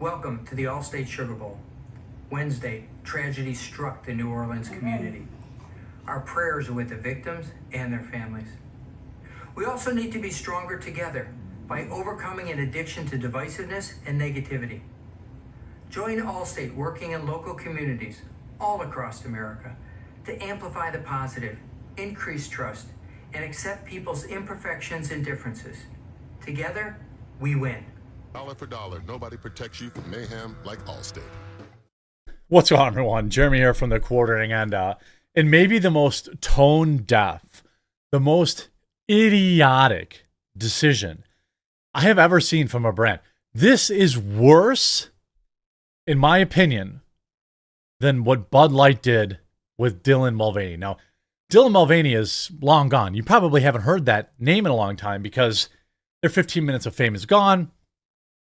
Welcome to the Allstate Sugar Bowl. Wednesday, tragedy struck the New Orleans community. Our prayers are with the victims and their families. We also need to be stronger together by overcoming an addiction to divisiveness and negativity. Join Allstate working in local communities all across America to amplify the positive, increase trust, and accept people's imperfections and differences. Together, we win. Dollar for dollar, nobody protects you from mayhem like Allstate. What's going on, everyone? Jeremy here from the Quartering, and maybe the most tone deaf, the most idiotic decision I have ever seen from a brand. This is worse, in my opinion, than what Bud Light did with Dylan Mulvaney. Now, Dylan Mulvaney is long gone. You probably haven't heard that name in a long time because their 15 minutes of fame is gone.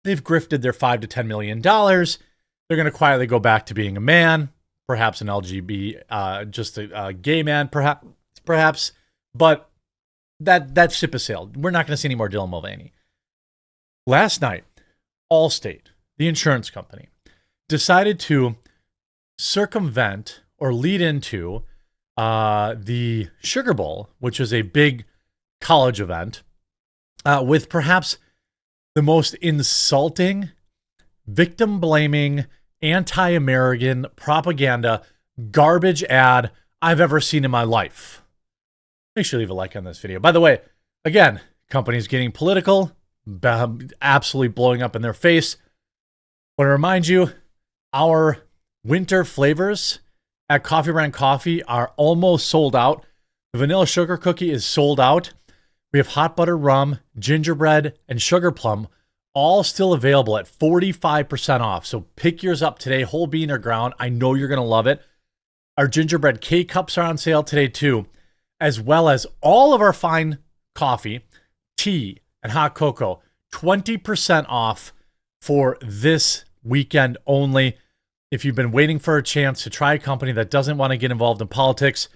They've grifted their $5 to $10 million. They're going to quietly go back to being a man, perhaps an LGBT, just a gay man, perhaps. But that ship has sailed. We're not going to see any more Dylan Mulvaney. Last night, Allstate, the insurance company, decided to circumvent or lead into the Sugar Bowl, which is a big college event, with perhaps the most insulting, victim-blaming, anti-American propaganda garbage ad I've ever seen in my life. Make sure you leave a like on this video. By the way, again, companies getting political, absolutely blowing up in their face. I want to remind you, our winter flavors at Coffee Brand Coffee are almost sold out. The vanilla sugar cookie is sold out. We have hot butter rum, gingerbread, and sugar plum, all still available at 45% off. So pick yours up today, whole bean or ground. I know you're going to love it. Our gingerbread K-Cups are on sale today too, as well as all of our fine coffee, tea, and hot cocoa, 20% off for this weekend only. If you've been waiting for a chance to try a company that doesn't want to get involved in politics,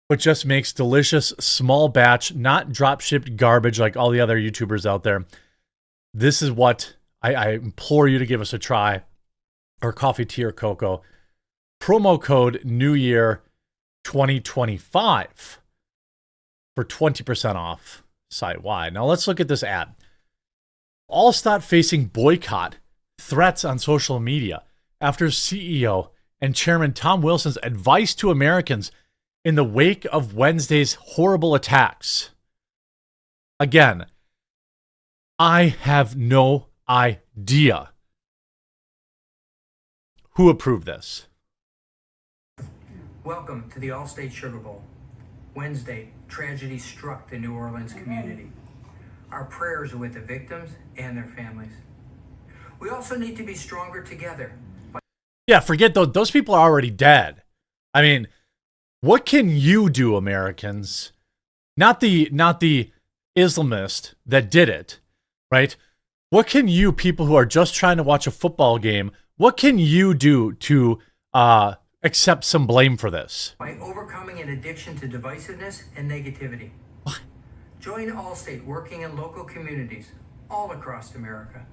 but just makes delicious, small batch, not drop-shipped garbage like all the other YouTubers out there, this is what I implore you to give us a try. Or coffee, tea, or cocoa. Promo code New Year 2025 for 20% off site-wide. Now let's look at this ad. Allstate facing boycott threats on social media after CEO and Chairman Tom Wilson's advice to Americans in the wake of Wednesday's horrible attacks. Again, I have no idea who approved this. Welcome to the Allstate Sugar Bowl. Wednesday, tragedy struck the New Orleans community. Our prayers are with the victims and their families. We also need to be stronger together. Yeah, forget those people are already dead. I mean, what can you do, Americans? Not the Islamist that did it, right? What can you people who are just trying to watch a football game, what can you do to accept some blame for this? By overcoming an addiction to divisiveness and negativity. What? Join Allstate working in local communities all across America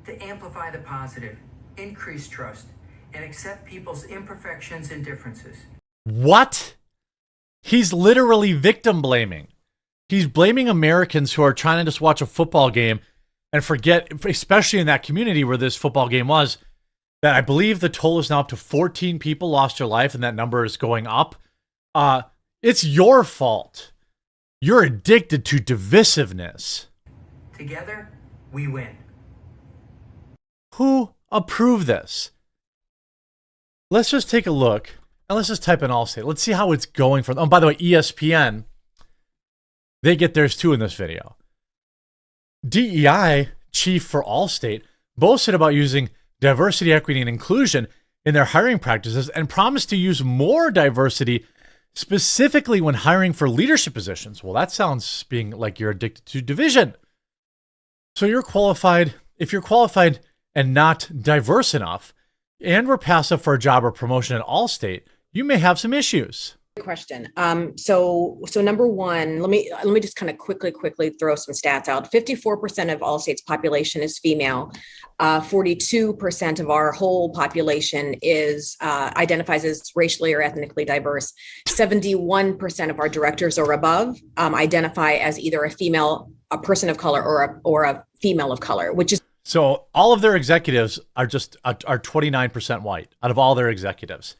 to amplify the positive, increase trust, and accept people's imperfections and differences. What? He's literally victim blaming. He's blaming Americans who are trying to just watch a football game and forget, especially in that community where this football game was, that I believe the total is now up to 14 people lost their life, and that number is going up. It's your fault. You're addicted to divisiveness. Together, we win. Who approved this? Let's just take a look, and let's just type in Allstate. Let's see how it's going for them. Oh, by the way, ESPN, they get theirs too in this video. DEI chief for Allstate boasted about using diversity, equity, and inclusion in their hiring practices and promised to use more diversity specifically when hiring for leadership positions. Well, that sounds being like you're addicted to division. So you're qualified. If you're qualified and not diverse enough, and were passive for a job or promotion at Allstate, you may have some issues. Question. So number one, let me just kind of quickly throw some stats out. 54% of Allstate's population is female. 42% of our whole population is identifies as racially or ethnically diverse. 71% of our directors or above identify as either a female, a person of color, or a female of color, which is So all of their executives are 29% white out of all their executives.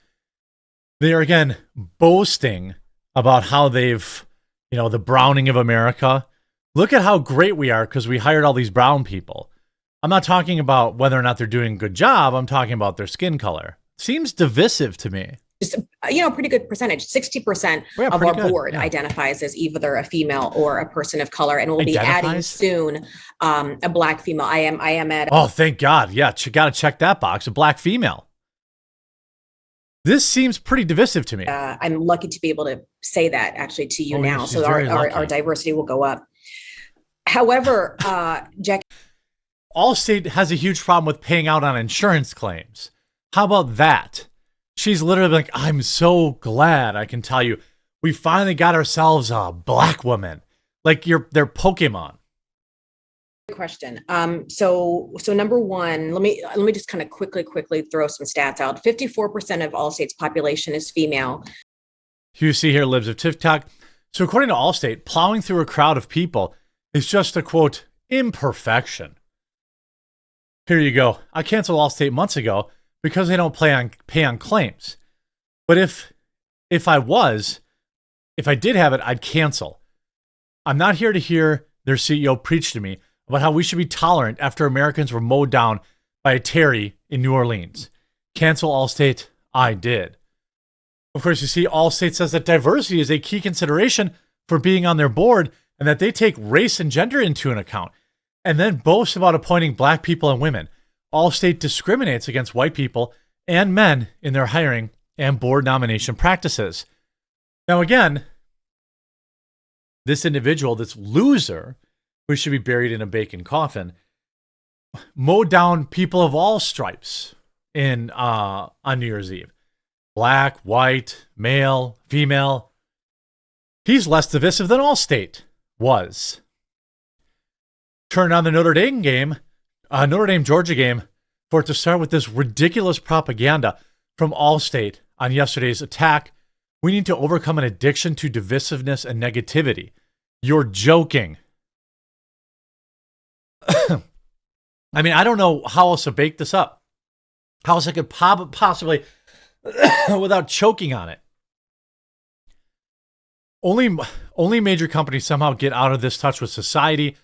They are again boasting about how they've, the browning of America. Look at how great we are because we hired all these brown people. I'm not talking about whether or not they're doing a good job. I'm talking about their skin color. Seems divisive to me. just, pretty good percentage. 60% of our board identifies as either a female or a person of color, and we'll be adding soon a black female. I am at. Oh, thank God! Yeah, you got to check that box. A black female. This seems pretty divisive to me. I'm lucky to be able to say that actually to you now, so our diversity will go up. However, Jack, Allstate has a huge problem with paying out on insurance claims. How about that? She's literally like, I'm so glad I can tell you we finally got ourselves a black woman. Like they're Pokemon. Question. So number one, let me just kind of quickly throw some stats out. 54% of Allstate's population is female. You see here, Libs of TikTok. So according to Allstate, plowing through a crowd of people is just a quote imperfection. Here you go. I canceled Allstate months ago because they don't pay on claims. But if I did have it, I'd cancel. I'm not here to hear their CEO preach to me about how we should be tolerant after Americans were mowed down by a Terry in New Orleans. Cancel Allstate, I did. Of course, you see, Allstate says that diversity is a key consideration for being on their board and that they take race and gender into an account, and then boast about appointing black people and women. Allstate discriminates against white people and men in their hiring and board nomination practices. Now, again, this individual, this loser, who should be buried in a bacon coffin, mowed down people of all stripes on New Year's Eve. Black, white, male, female. He's less divisive than Allstate was. Turn on the Notre Dame Georgia game for it to start with this ridiculous propaganda from Allstate on yesterday's attack. We need to overcome an addiction to divisiveness and negativity. You're joking. I mean, I don't know how else to bake this up. How else I could possibly, without choking on it. Only major companies somehow get out of this touch with society.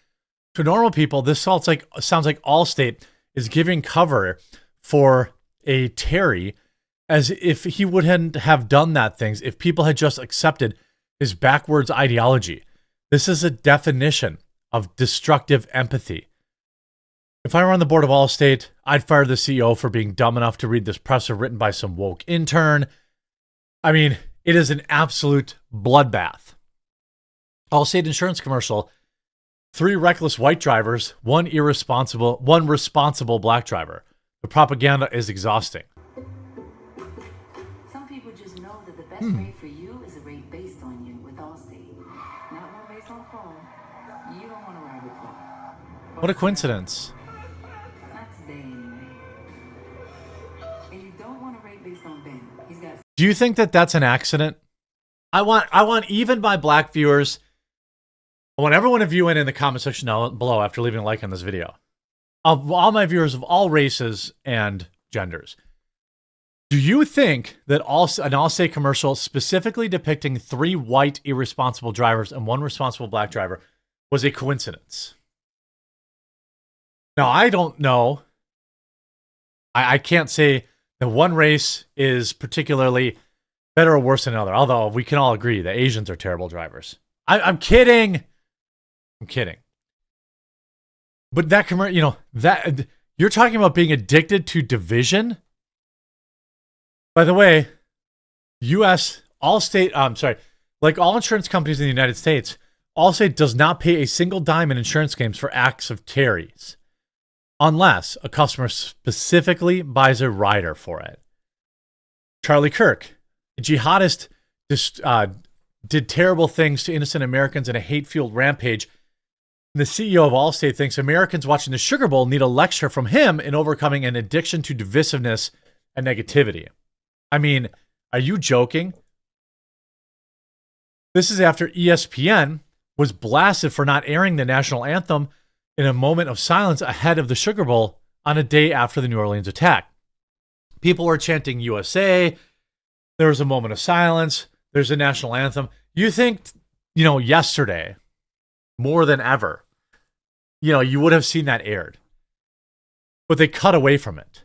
To normal people, this sounds like Allstate is giving cover for a Terry as if he wouldn't have done that things if people had just accepted his backwards ideology. This is a definition of destructive empathy. If I were on the board of Allstate, I'd fire the CEO for being dumb enough to read this presser written by some woke intern. I mean, it is an absolute bloodbath. Allstate insurance commercial. 3 reckless white drivers, one responsible black driver. The propaganda is exhausting. Some people just know that the best rate for you is a rate based on you with Allstate. Not one based on Paul. You don't want to ride with Paul. What a coincidence. Not today, anyway. And you don't want to rate based on Ben. He's got. Do you think that that's an accident? I want even my black viewers. I want everyone to view in the comment section down below after leaving a like on this video. Of all my viewers of all races and genders, do you think that an Allstate commercial specifically depicting 3 white irresponsible drivers and 1 responsible black driver was a coincidence? Now, I don't know. I can't say that one race is particularly better or worse than another, although we can all agree that Asians are terrible drivers. I'm kidding. I'm kidding. But that commercial, that you're talking about being addicted to division. By the way, like all insurance companies in the United States, Allstate does not pay a single dime in insurance claims for acts of Terry's, unless a customer specifically buys a rider for it. Charlie Kirk, a jihadist just did terrible things to innocent Americans in a hate-fueled rampage. The CEO of Allstate thinks Americans watching the Sugar Bowl need a lecture from him in overcoming an addiction to divisiveness and negativity. I mean, are you joking? This is after ESPN was blasted for not airing the national anthem in a moment of silence ahead of the Sugar Bowl on a day after the New Orleans attack. People were chanting USA. There was a moment of silence. There's a national anthem. You think, yesterday, more than ever, you would have seen that aired. But they cut away from it.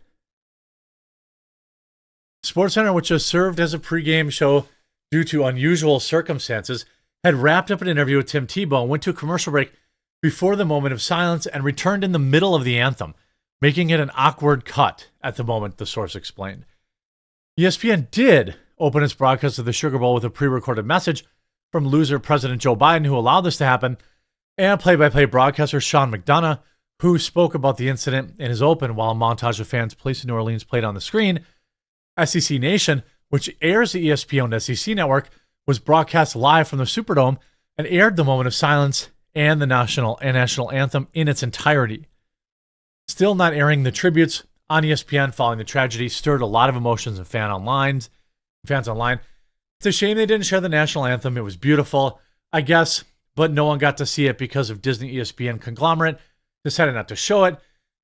SportsCenter, which has served as a pregame show due to unusual circumstances, had wrapped up an interview with Tim Tebow and went to a commercial break before the moment of silence and returned in the middle of the anthem, making it an awkward cut at the moment, the source explained. ESPN did open its broadcast of the Sugar Bowl with a pre-recorded message from loser President Joe Biden, who allowed this to happen, and play-by-play broadcaster Sean McDonough, who spoke about the incident in his open while a montage of fans placed in New Orleans played on the screen. SEC Nation, which airs the ESPN SEC network, was broadcast live from the Superdome and aired the moment of silence and the national anthem in its entirety. Still not airing the tributes on ESPN following the tragedy stirred a lot of emotions in fans online. It's a shame they didn't share the national anthem. It was beautiful, I guess, but no one got to see it because of Disney ESPN conglomerate decided not to show it.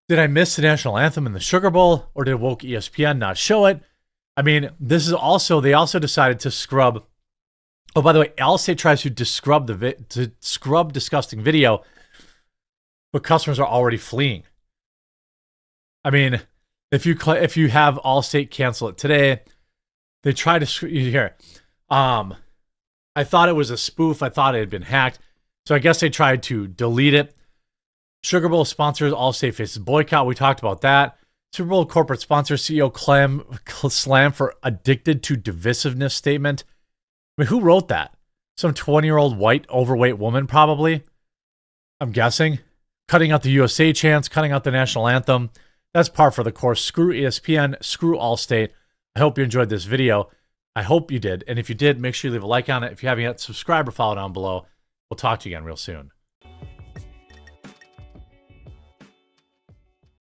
Did I miss the national anthem in the Sugar Bowl, or did woke ESPN not show it? I mean, they also decided to scrub. Oh, by the way, Allstate tries to scrub disgusting video, but customers are already fleeing. I mean, if you have Allstate cancel it today, they try to here. I thought it was a spoof. I thought it had been hacked, so I guess they tried to delete it. Sugar Bowl sponsors Allstate faces boycott. We talked about that. Super Bowl corporate sponsor CEO slam for addicted to divisiveness statement. I mean, who wrote that? Some 20-year-old white overweight woman, probably. I'm guessing. Cutting out the USA chants, cutting out the national anthem. That's par for the course. Screw ESPN, screw Allstate. I hope you enjoyed this video. I hope you did. And if you did, make sure you leave a like on it. If you haven't yet, subscribe or follow down below. We'll talk to you again real soon.